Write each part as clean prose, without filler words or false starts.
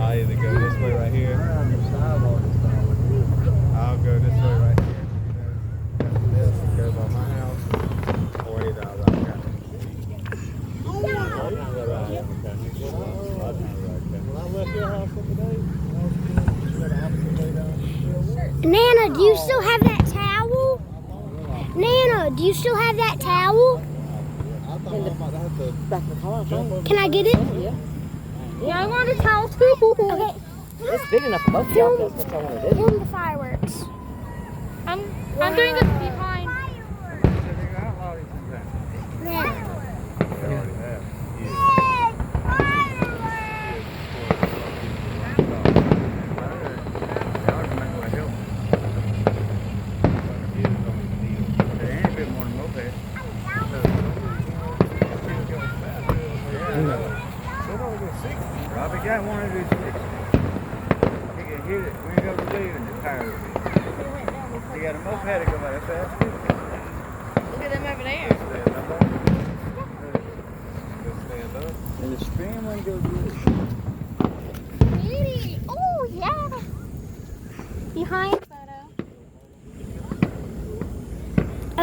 I'll either go this way right here. I'll go this way right here. This go by my house. Or either I'll ride down. Nana, do you still have that towel? Nana, do you still have that towel? In the back of the car, I think. Can I get it? Yeah. Yeah, I want a towel too. Okay. It's big enough for both of y'all. That's what I want to do. Film the fireworks. I'm doing this behind. Yeah. Robbie got one of these sticks. He can hit it. We ain't got to leave in the tire. He got a moped to go by that fast. Look at them over there. And the spin one goes good. Oh, yeah. Behind photo.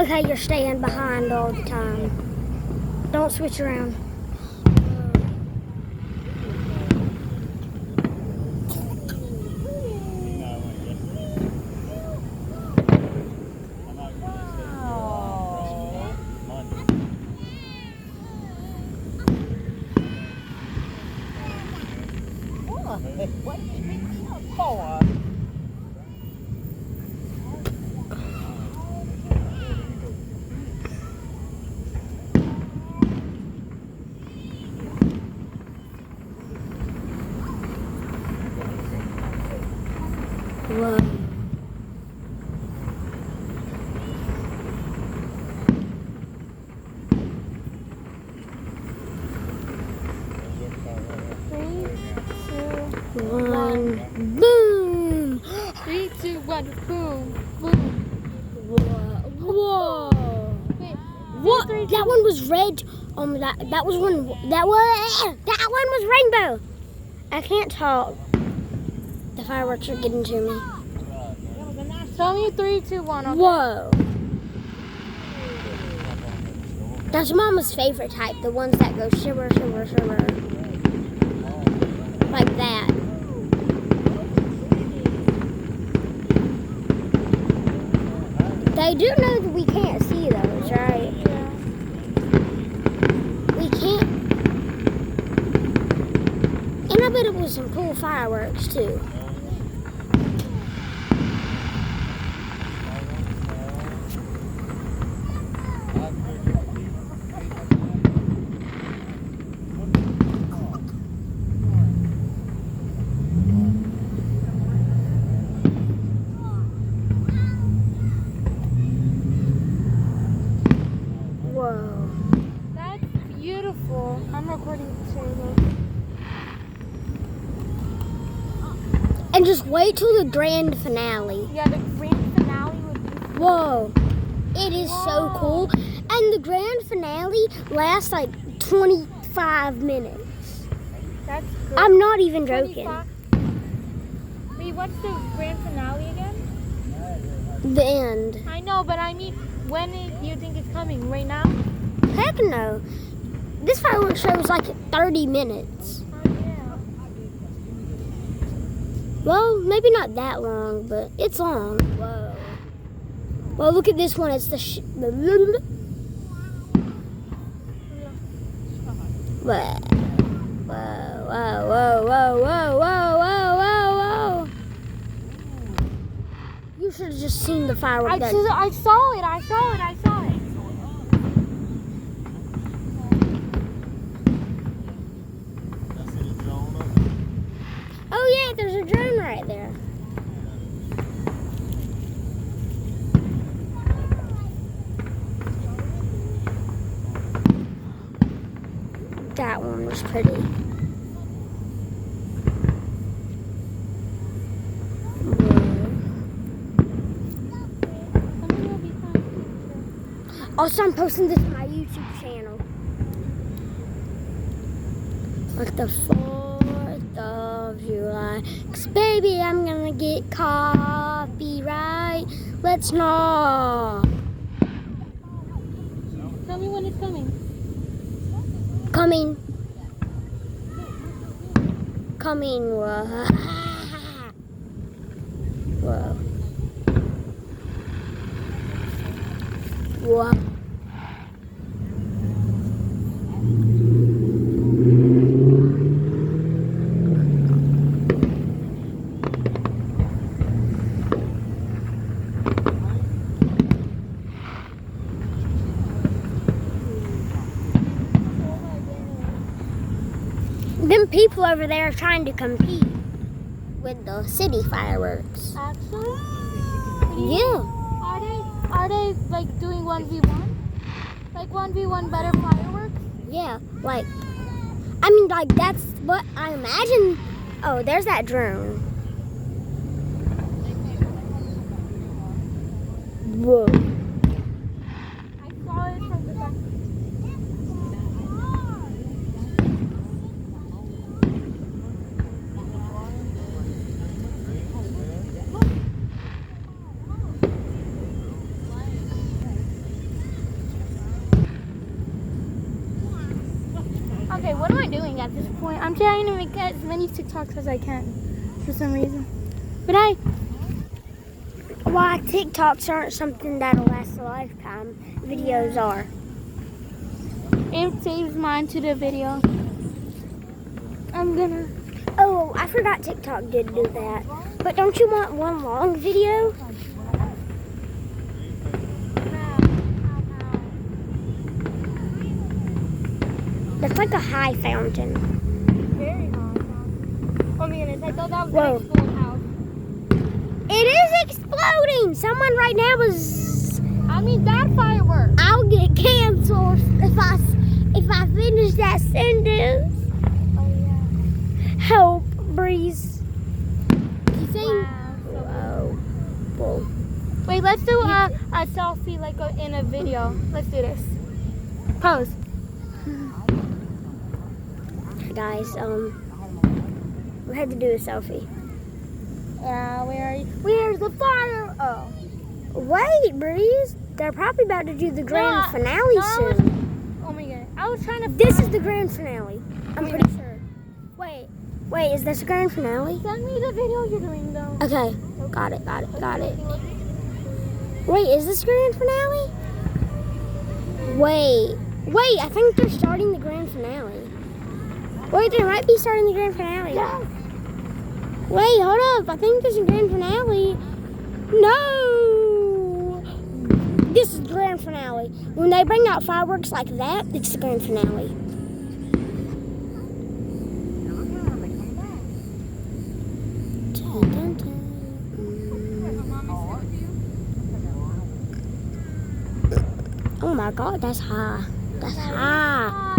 Okay, you're staying behind all the time. Don't switch around. Whoa. One, boom! 3, 2, 1, boom, boom. Whoa! Wait, What? That one was red. That was one. That one was rainbow. I can't talk. The fireworks are getting to me. tell me 3, 2, 1. Okay. Whoa! That's Mama's favorite type. The ones that go shimmer, shimmer, shimmer, like that. They do know that we can't see those, right? Yeah. We can't. And I bet it was some cool fireworks too. Whoa. That's beautiful. I'm recording the table. And just wait till the grand finale. Yeah, the grand finale would be. Whoa. It is so cool. And the grand finale lasts like 25 minutes. That's good. I'm not even joking. 25. Wait, what's the grand finale again? The end. I know, but I mean, when do you think it's coming? Right now? Heck no. This fireworks show is like 30 minutes. Oh, yeah. Well, maybe not that long, but it's long. Whoa. Well, look at this one. It's the Whoa. Whoa, whoa, whoa, whoa, whoa, whoa, whoa, whoa, whoa. You should have just seen the fireworks. I saw it. Oh yeah, there's a drone right there. That one was pretty. Also, I'm posting this to my YouTube channel. Like the 4th of July. 'cause baby, I'm gonna get copyright. Let's not. Tell me when it's coming. Coming. Whoa. Whoa. Whoa. Them people over there are trying to compete with the city fireworks. Actually? Yeah. Are they like doing 1v1? Like 1v1 better fireworks? Yeah. Like, I mean, like, that's what I imagine. Oh, there's that drone. Whoa. I saw it from the back. Okay, what am I doing at this point? I'm trying to make as many TikToks as I can for some reason. But Why TikToks aren't something that'll last a lifetime. Videos are. it saves mine to the video. I'm gonna. Oh, I forgot TikTok did do that. But don't you want one long video? That's like a high fountain. Very hot. Oh my goodness, I thought that was Whoa. the schoolhouse. It is exploding. Someone right now is. I mean, that firework. I'll get canceled if I finish that sentence. Oh yeah. Help, Breeze. You think? Wow. Whoa. Wait, let's do a selfie like in a video. Let's do this. Pose. Guys, we had to do a selfie. Where are you? Where's the fire? Oh. Wait, Breeze. They're probably about to do the grand finale soon. Oh my god. I was trying to. This is the grand finale. I'm pretty sure. Wait, is this the grand finale? Send me the video you're doing though. Okay, got it. Wait, is this grand finale? Wait, I think they're starting the grand finale. Wait, they might be starting the grand finale. Yes. Wait, hold up. I think there's a grand finale. No! This is the grand finale. When they bring out fireworks like that, it's the grand finale. Dun, dun, dun. Oh my god, that's high. That's high.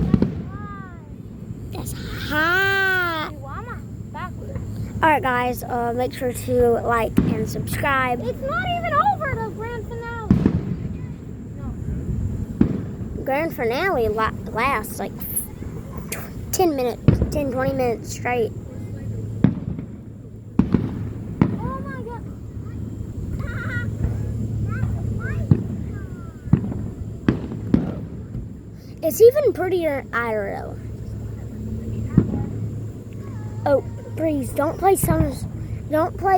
That's high. Alright guys, make sure to like and subscribe. It's not even over the grand finale. Grand finale lasts like 20 minutes straight. Oh my god. It's even prettier IRL. Oh, Breeze, don't play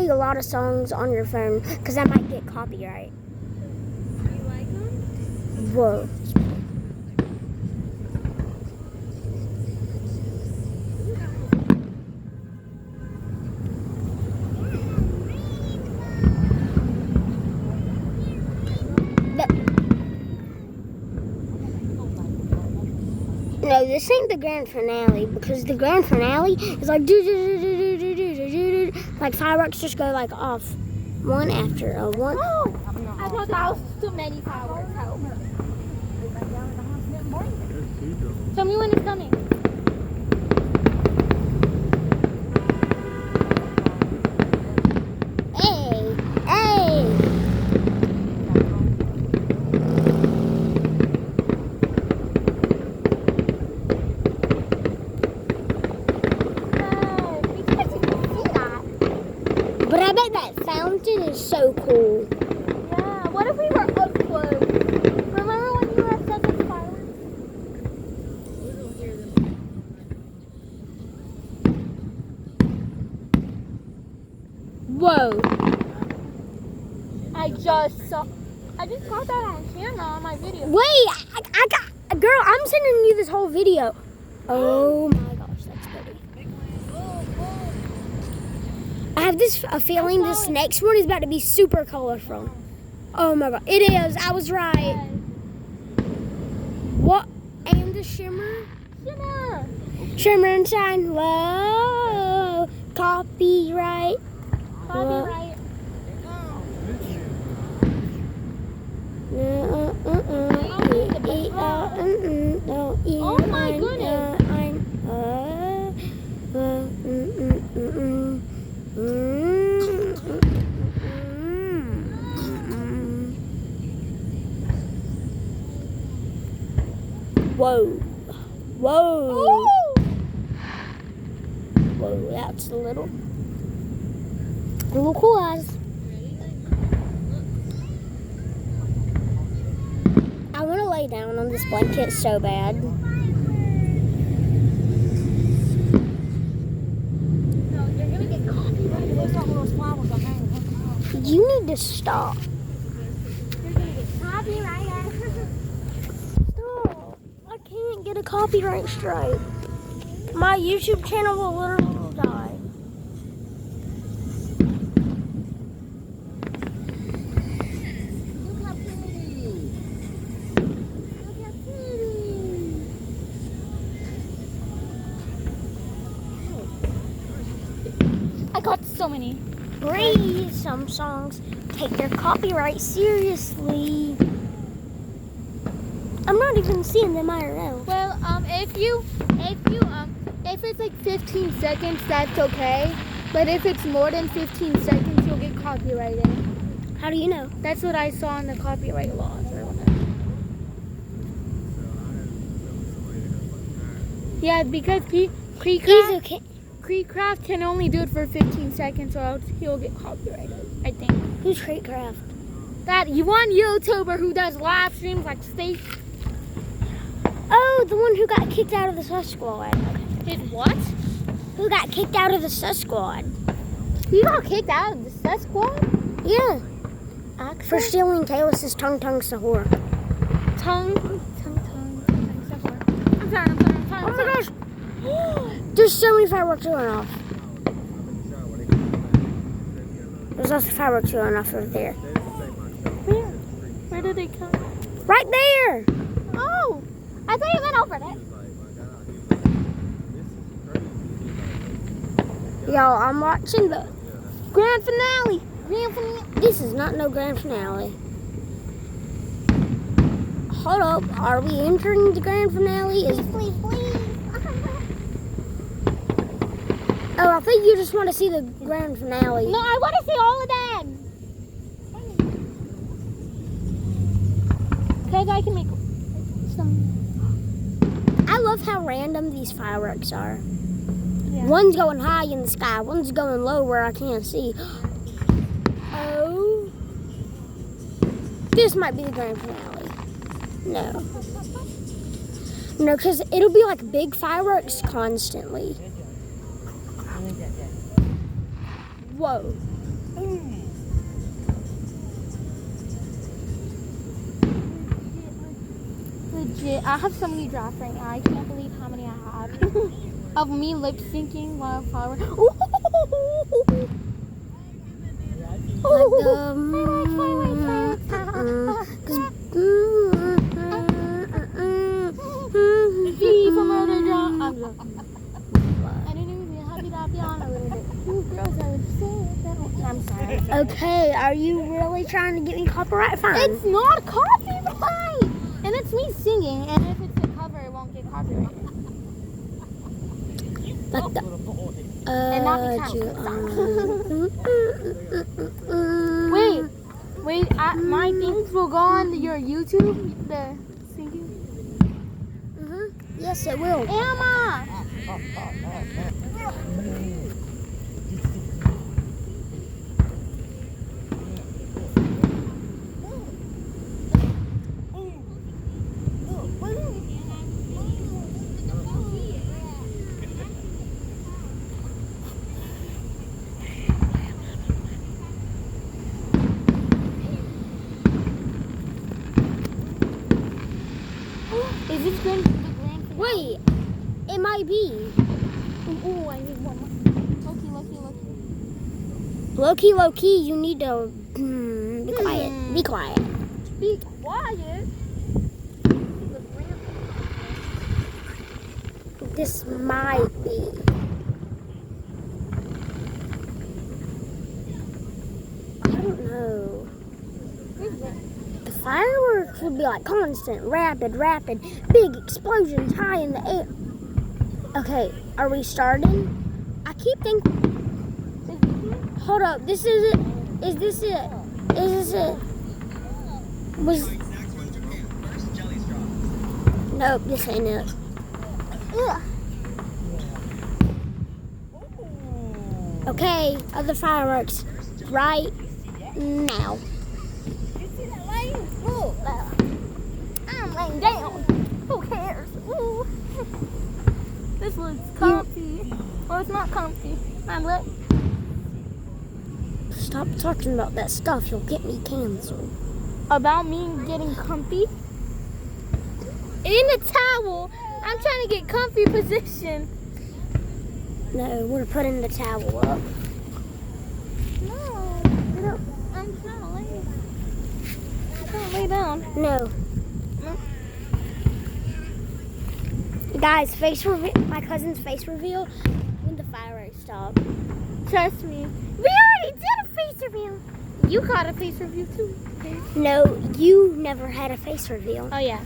a lot of songs on your phone because that might get copyright. You like them? Whoa. No, this ain't the grand finale because the grand finale is like like fireworks just go like off one after one. Oh, I thought that was too many fireworks. Help. Tell me when it's coming. Hey. You guys can see that. But I bet that fountain is so cool. Yeah, what if we were up close? Remember when you were upset with the fireworks? Whoa. I just got that on camera on my video. Wait, I got, girl, I'm sending you this whole video. Oh my gosh, that's pretty. I have a feeling this next one is about to be super colorful. Oh my god, it is. I was right. What? And the shimmer? Shimmer and shine. Whoa. Copyright. Copyright. Oh my goodness. Whoa. Whoa. Ooh. Whoa, that's a little cool eyes. I want to lay down on this blanket so bad. No, you're gonna get copyrighted. There's all those flowers behind you. You need to stop. You're gonna get copyrighted. Stop. I can't get a copyright strike. My YouTube channel will literally die. Look how pretty. Look how pretty. I got so many. Breathe. Some songs take their copyright seriously. I'm not even seeing them IRL. Well, if it's like 15 seconds, that's okay. But if it's more than 15 seconds, you'll get copyrighted. How do you know? That's what I saw in the copyright laws or whatever. Yeah, because He's okay. Creecraft can only do it for 15 seconds or else he'll get copyrighted, I think. Who's Creekcraft? That one YouTuber who does live streams like Steve. Oh, the one who got kicked out of the sus squad. His what? Who got kicked out of the sus squad? He got kicked out of the sus squad? Yeah. For Actually? stealing Taylor's tongue sahur. Tongue. I'm sorry. Oh my gosh. There's so many fireworks going off. There's also fireworks going off over there. Where did they come? Right there. Oh, I thought you meant over there. Y'all, I'm watching the Grand finale. This is not no grand finale. Hold up. Are we entering the grand finale? Please. Oh, I think you just want to see the grand finale. No, I want to see all of them. Cause I can make some. I love how random these fireworks are. Yeah. One's going high in the sky. One's going low where I can't see. Oh. This might be the grand finale. No. No, because it'll be like big fireworks constantly. Whoa. Legit, I have so many drafts right now. I can't believe how many I have. Of me lip syncing wildflower. Viva Murder John. I didn't even have it up on a little bit. Ooh, girls, I would say that. I'm sorry. Okay, are you really trying to get me copyright fine? It's not copyright! And it's me singing, and if it's a cover, it won't get copyrighted. Like the And not the Wait, my things will go on your YouTube, the singing. Yes, it will. Emma! Is this the grand finale? Wait, it might be. Ooh, I need one more. Loki. Low key, you need to be quiet. Be quiet. Be quiet. This might be. I don't know. The fireworks would be like constant, rapid, big explosions high in the air. Okay, are we starting? I keep thinking. Hold up, this is it. Is this it? Is this it? Was. Nope, this ain't it. Ugh. Okay, other fireworks right now. You see that lane? Ooh, I'm laying down. Who cares? Ooh. This looks comfy. Well, it's not comfy. Stop talking about that stuff, you'll get me canceled. About me getting comfy? In a towel. I'm trying to get comfy position. No, we're putting the towel up. No. I'm trying to lay. I'm trying to lay down. No. Guys, my cousin's face reveal when the fireworks stop. Trust me. We already did a face reveal. You caught a face reveal too. No, you never had a face reveal. Oh yeah.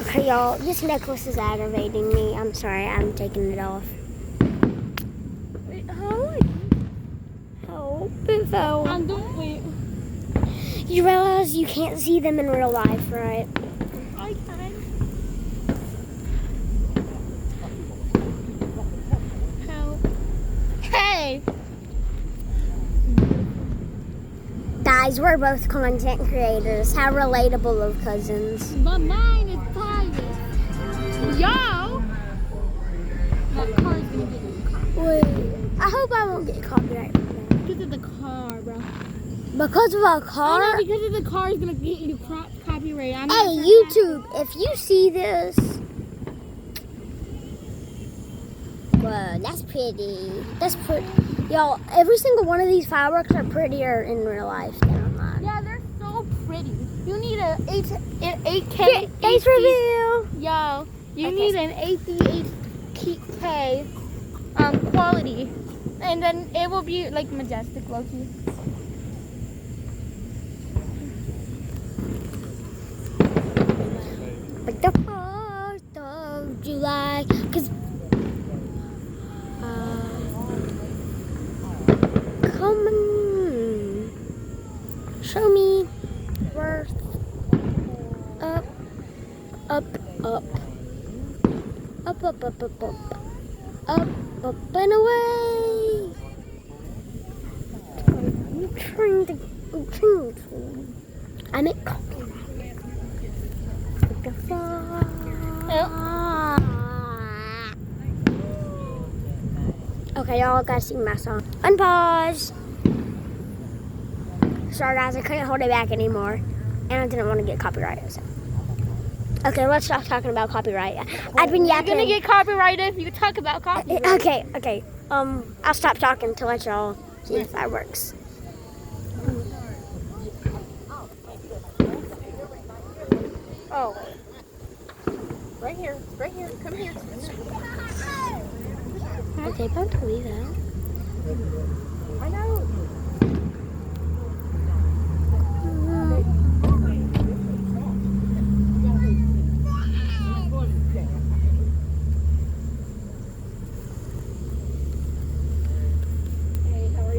Okay, y'all, this necklace is aggravating me. I'm sorry, I'm taking it off. Wait, how? Oh, it fell. I'm doing wait. You realize you can't see them in real life, right? I can. Help. Hey. Guys, we're both content creators. How relatable of cousins. But mine is private. Yo! That car's gonna get caught. Wait, I hope I won't get copyright from that. Because of the car, bro. Because of a Oh, car? no, because of the car is gonna get you copyright. I'm Hey, not YouTube, if you see this. Whoa, that's pretty. That's pretty. Y'all, every single one of these fireworks are prettier in real life than online. Yeah, they're so pretty. You need an 8K. Face reveal. Yo, you Okay. need an 8K quality. And then it will be like majestic, low-key. Like the 4th of July. Because. Come on. Show me worth. Up. Up, up. Up, up, up, up, up. Up, up, and away. I'm trying to. I make copyright. Okay, y'all gotta sing my song. Unpause. Sorry guys, I couldn't hold it back anymore. And I didn't want to get copyrighted. So. Okay, let's stop talking about copyright. I've been You're yapping. gonna get copyrighted if you talk about copyright. Okay. I'll stop talking to let y'all see if that works. Oh. Right here. Come here. Okay, don't leave that. I know.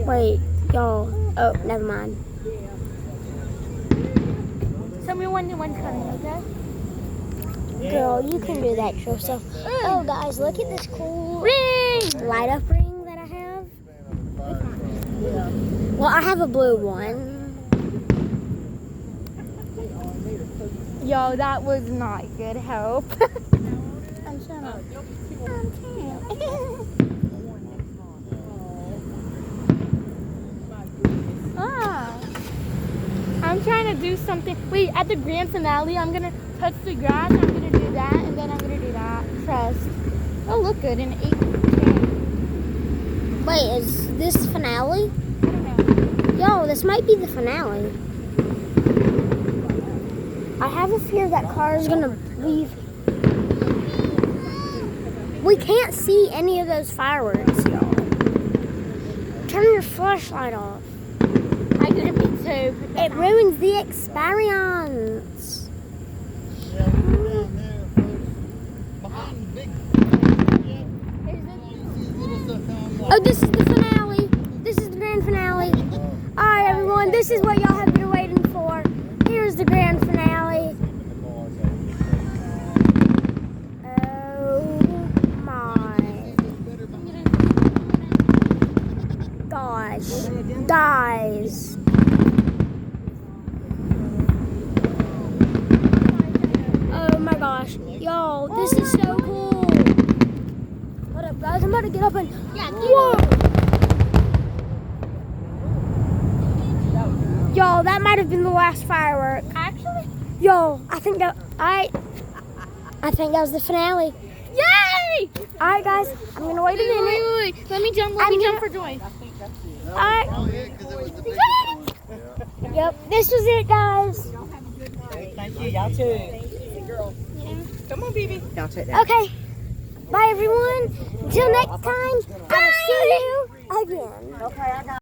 Wait, y'all. Oh, never mind. Tell me when one's coming, okay? Girl, you can do that yourself. Oh, guys, look at this cool Ring! light up ring that I have. Well, I have a blue one. Yo, that was not good help. I'm shut up. I'm trying to do something. Wait, at the grand finale, I'm gonna touch the grass, I'm gonna do that, and then I'm gonna do that. Trust. It'll look good in 8 10. Wait, is this finale? I don't know. Yo, this might be the finale. I have a fear that car is gonna leave. We can't see any of those fireworks, y'all. Turn your flashlight off. I did it me too. It ruins the experience. Yeah, we were down there first. Behind the big. Here's You see this little stuff down there? Oh, this is the finale. This is the grand finale. All right, everyone, this is what y'all have been waiting for. Here's the grand finale. Oh my gosh, guys. Oh my gosh, yo, this is so cool. Hold up, guys, I'm about to get up and whoa. Yo, that might have been the last firework. Actually, Yo, I think that was the finale. yay! All right, guys, I'm gonna wait a minute. Wait. Let me jump. Let I'm me jump gonna- for joy. All right. Oh, yeah, because it was the big. Yep, this was it, guys. Thank you. Y'all too. Come on, baby. Y'all take that. Okay. Bye, everyone. Until next time, I will see you again. Okay, I got